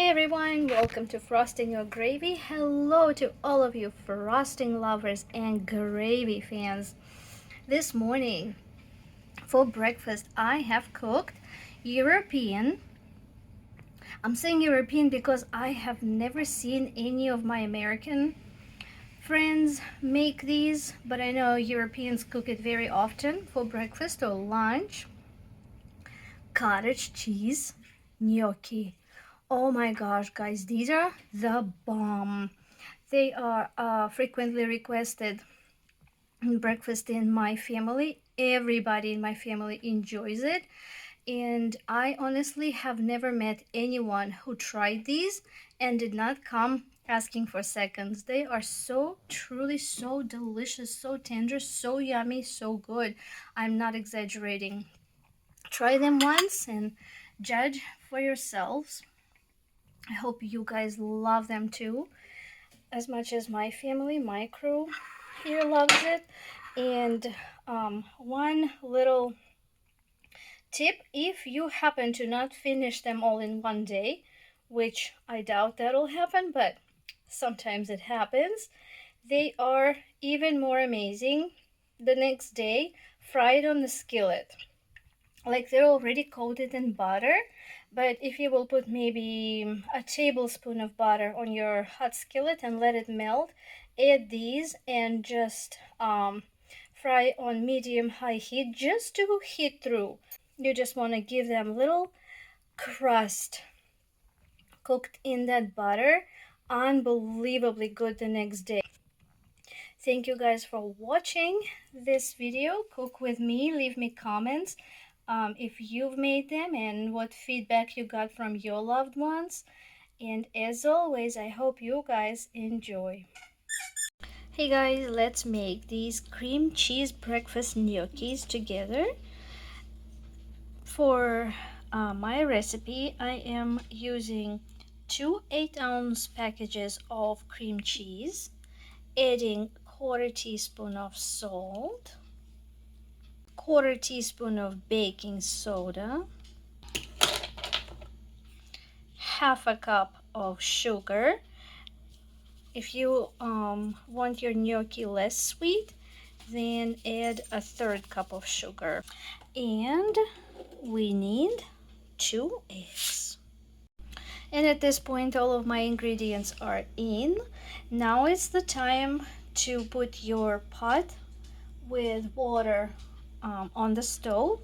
Hey everyone, welcome to Frosting Your Gravy. Hello to all of you frosting lovers and gravy fans. This morning for breakfast I have cooked European. I'm saying European because I have never seen any of my American friends make these, but I know Europeans cook it very often for breakfast or lunch. Cottage cheese gnocchi. Oh my gosh, guys, these are the bomb. They are frequently requested breakfast in my family. Everybody in my family enjoys it. And I honestly have never met anyone who tried these and did not come asking for seconds. They are so truly so delicious, so tender, so yummy, so good. I'm not exaggerating. Try them once and judge for yourselves. I hope you guys love them too, as much as my family, my crew here loves it. And one little tip, if you happen to not finish them all in one day, which I doubt that'll happen, but sometimes it happens, they are even more amazing the next day fried on the skillet. Like they're already coated in butter, but if you will put maybe a tablespoon of butter on your hot skillet and let it melt, add these and just fry on medium high heat just to heat through. You just want to give them little crust cooked in that butter. Unbelievably good the next day. Thank you guys for watching this video. Cook with me. Leave me comments if you've made them and what feedback you got from your loved ones. And as always, I hope you guys enjoy. Hey guys, let's make these cream cheese breakfast gnocchis together. For my recipe, I am using two 8-ounce packages of cream cheese, adding quarter teaspoon of salt, quarter teaspoon of baking soda, half a cup of sugar. If you want your gnocchi less sweet, then add a third cup of sugar. And we need 2 eggs. And at this point, all of my ingredients are in. Now it's the time to put your pot with water on the stove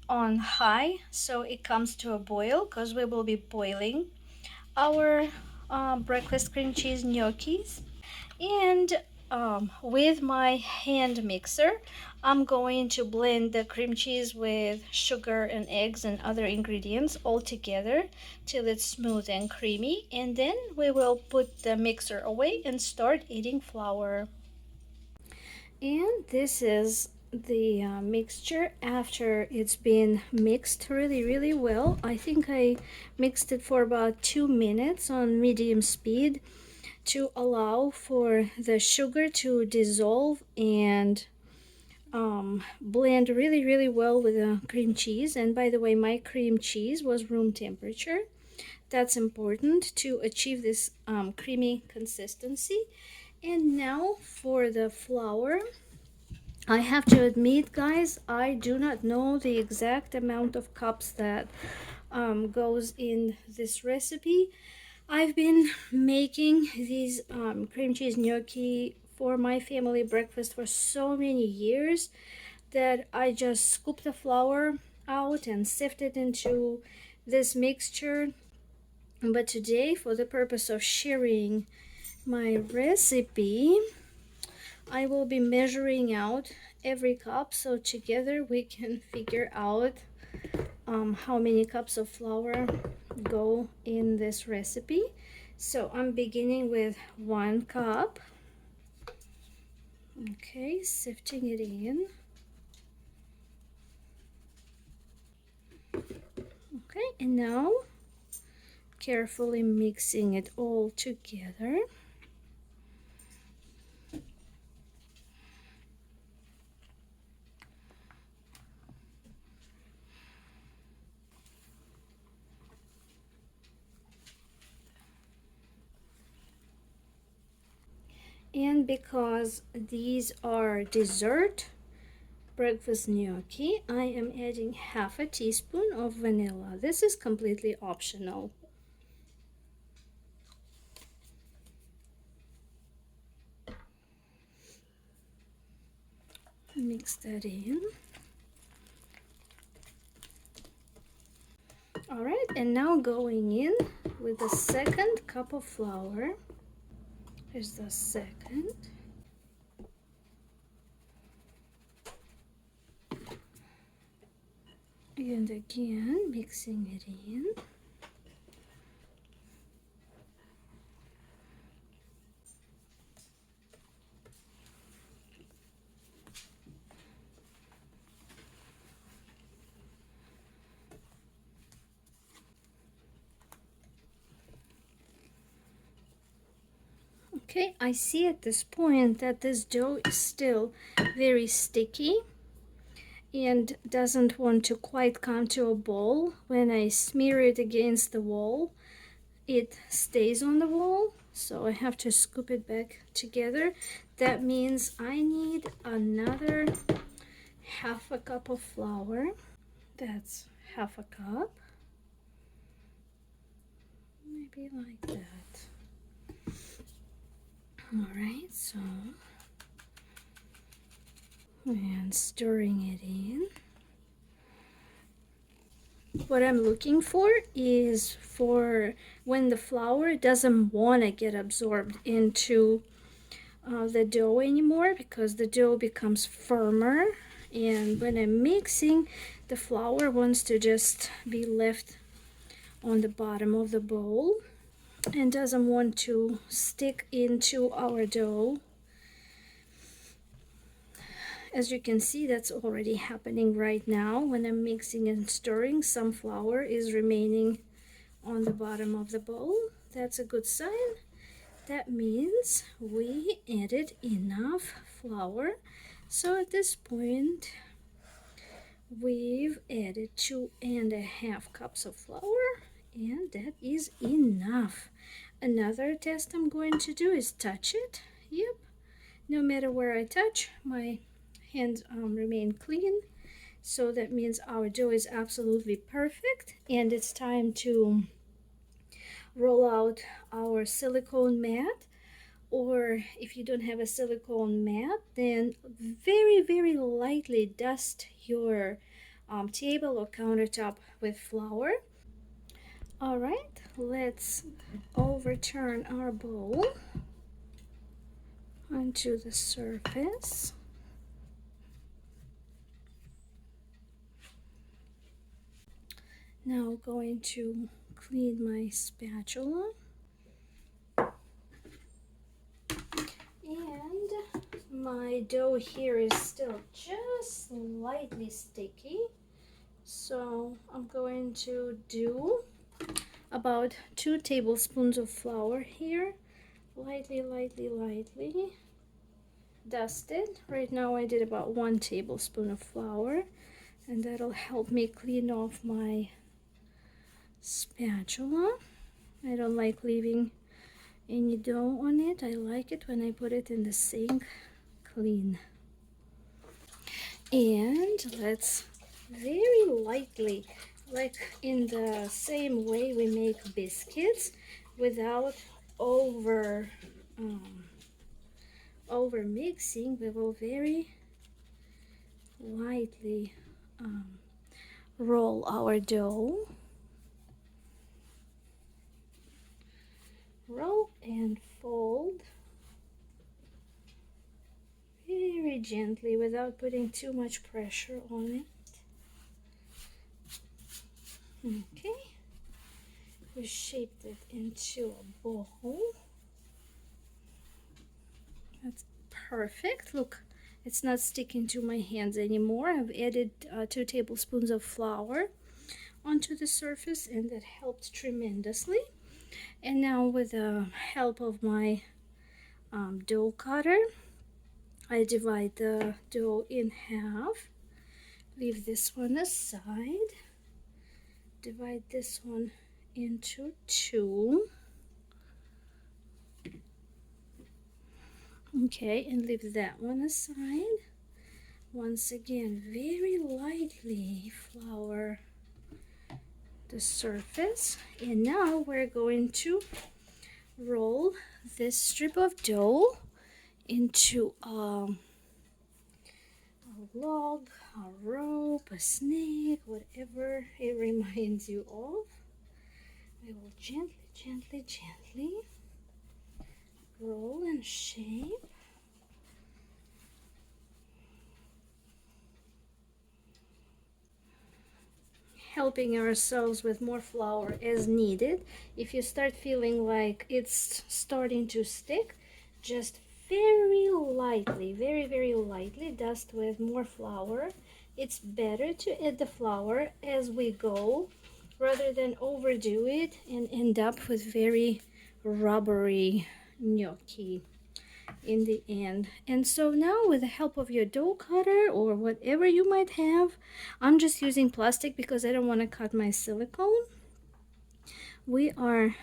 on high so it comes to a boil, because we will be boiling our breakfast cream cheese gnocchis. And with my hand mixer, I'm going to blend the cream cheese with sugar and eggs and other ingredients all together till it's smooth and creamy, and then we will put the mixer away and start eating flour. And this is the mixture after it's been mixed really well. I think I mixed it for about 2 minutes on medium speed to allow for the sugar to dissolve and blend really well with the cream cheese. And by the way, my cream cheese was room temperature. That's important to achieve this creamy consistency. And now for the flour. I have to admit, guys, I do not know the exact amount of cups that goes in this recipe. I've been making these cream cheese gnocchi for my family breakfast for so many years that I just scoop the flour out and sift it into this mixture. But today, for the purpose of sharing my recipe, I will be measuring out every cup so together we can figure out how many cups of flour go in this recipe. So I'm beginning with 1 cup. Okay, sifting it in. Okay, and now carefully mixing it all together. And because these are dessert breakfast gnocchi, I am adding half a teaspoon of vanilla. This is completely optional. Mix that in. All right, and now going in with the second cup of flour. Here's the second. And again, mixing it in. Okay, I see at this point that this dough is still very sticky and doesn't want to quite come to a ball. When I smear it against the wall, it stays on the wall, so I have to scoop it back together. That means I need another half a cup of flour. That's half a cup, maybe like that. All right, so, and stirring it in. What I'm looking for is for when the flour doesn't want to get absorbed into the dough anymore, because the dough becomes firmer, and when I'm mixing, the flour wants to just be left on the bottom of the bowl and doesn't want to stick into our dough. As you can see, that's already happening right now. When I'm mixing and stirring, some flour is remaining on the bottom of the bowl. That's a good sign. That means we added enough flour. So at this point, we've added 2.5 cups of flour, and that is enough. Another test I'm going to do is touch it. Yep, no matter where I touch, my hands remain clean. So that means our dough is absolutely perfect, and it's time to roll out our silicone mat. Or if you don't have a silicone mat, then very lightly dust your table or countertop with flour. All right, let's overturn our bowl onto the surface. Now going to clean my spatula. And my dough here is still just slightly sticky. So I'm going to do about 2 tablespoons of flour here. Lightly dusted. Right now I did about 1 tablespoon of flour, and that'll help me clean off my spatula. I don't like leaving any dough on it. I like it when I put it in the sink clean. And let's very lightly, like in the same way we make biscuits, without over mixing, we will very lightly roll our dough. Roll and fold very gently without putting too much pressure on it. Okay, we shaped it into a bowl. That's perfect. Look, it's not sticking to my hands anymore. I've added 2 tablespoons of flour onto the surface, and that helped tremendously. And now with the help of my dough cutter, I divide the dough in half. Leave this one aside. Divide this one into 2. Okay, and leave that one aside. Once again, very lightly flour the surface. And now we're going to roll this strip of dough into a log, a rope, a snake, whatever it reminds you of. I will gently roll and shape. Helping ourselves with more flour as needed. If you start feeling like it's starting to stick, just very lightly, very lightly dust with more flour. It's better to add the flour as we go rather than overdo it and end up with very rubbery gnocchi in the end. And so now, with the help of your dough cutter or whatever you might have, I'm just using plastic because I don't want to cut my silicone. We are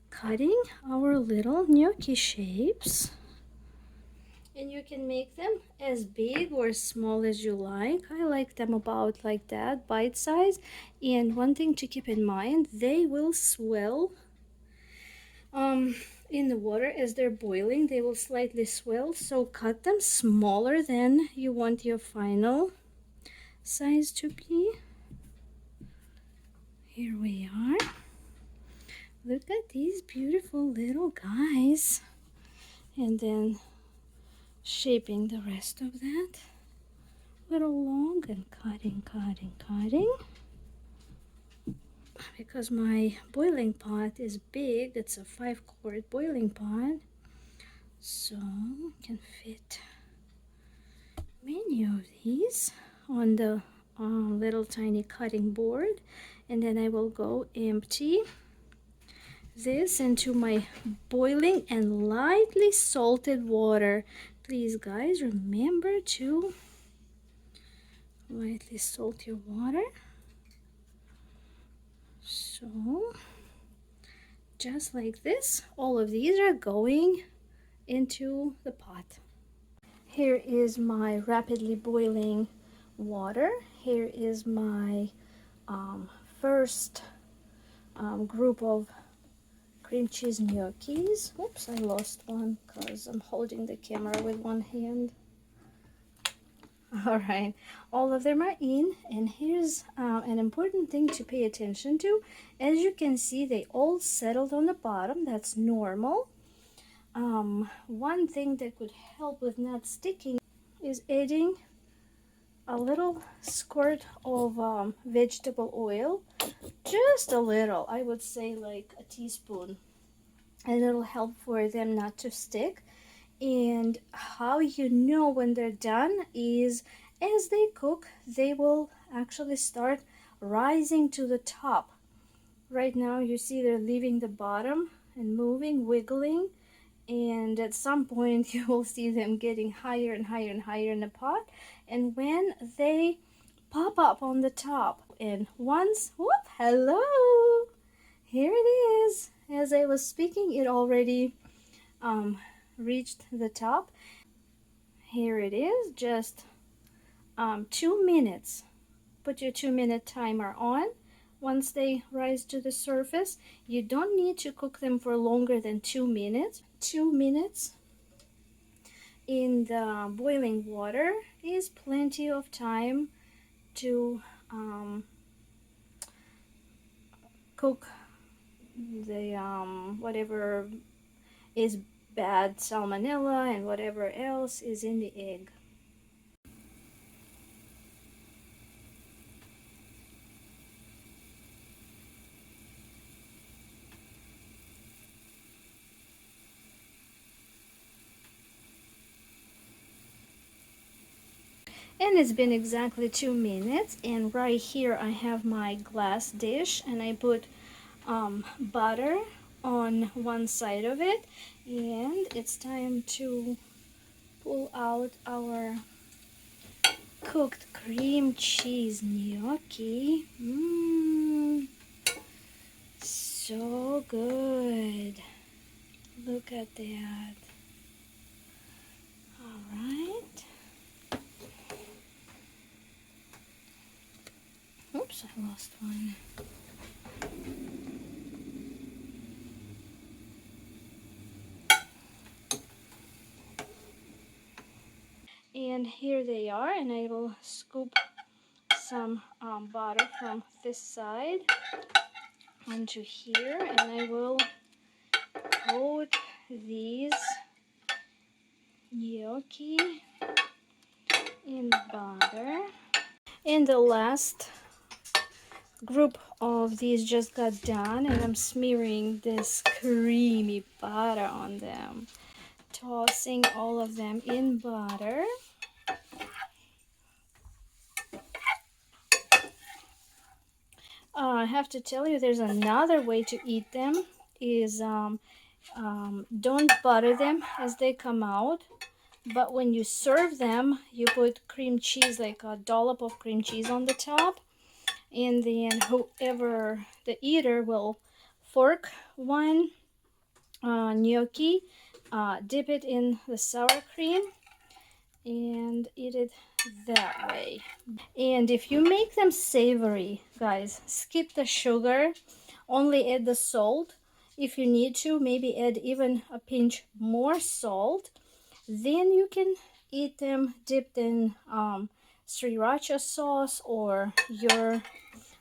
cutting our little gnocchi shapes, and you can make them as big or small as you like. I like them about like that, bite size. And one thing to keep in mind, they will swell in the water as they're boiling. They will slightly swell, so cut them smaller than you want your final size to be. Here we are. Look at these beautiful little guys. And then shaping the rest of that little log and cutting. Because my boiling pot is big, it's a 5-quart boiling pot, so can fit many of these on the little tiny cutting board. And then I will go empty this into my boiling and lightly salted water. Please guys, remember to lightly salt your water. So just like this, all of these are going into the pot. Here is my rapidly boiling water. Here is my first group of cream cheese gnocchis. Oops, I lost one because I'm holding the camera with one hand. All right, all of them are in, and here's an important thing to pay attention to. As you can see, they all settled on the bottom. That's normal. One thing that could help with not sticking is adding a little squirt of vegetable oil, just a little. I would say like a teaspoon, and it'll help for them not to stick. And how you know when they're done is as they cook, they will actually start rising to the top. Right now you see they're leaving the bottom and moving, wiggling, and at some point you will see them getting higher and higher in the pot. And when they pop up on the top, and once, whoop, hello, here it is. As I was speaking, it already reached the top. Here it is, just 2 minutes. Put your 2-minute timer on. Once they rise to the surface, you don't need to cook them for longer than 2 minutes. 2 minutes in the boiling water is plenty of time to cook the whatever is bad, salmonella and whatever else is in the egg. And it's been exactly 2 minutes, and right here I have my glass dish, and I put butter on one side of it, and it's time to pull out our cooked cream cheese gnocchi. So good. Look at that. right. Oops, I lost one. And here they are, and I will scoop some butter from this side onto here, and I will coat these gnocchi in butter. And the last group of these just got done, and I'm smearing this creamy butter on them, tossing all of them in butter. I have to tell you, there's another way to eat them, is don't butter them as they come out, but when you serve them, you put cream cheese, like a dollop of cream cheese on the top, and then whoever the eater will fork one gnocchi, dip it in the sour cream, and eat it that way. And if you make them savory, guys, skip the sugar, only add the salt. If you need to, maybe add even a pinch more salt. Then you can eat them dipped in sriracha sauce or your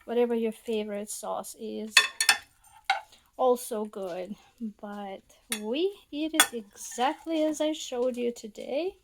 whatever your favorite sauce is. Also good. But we eat it exactly as I showed you today.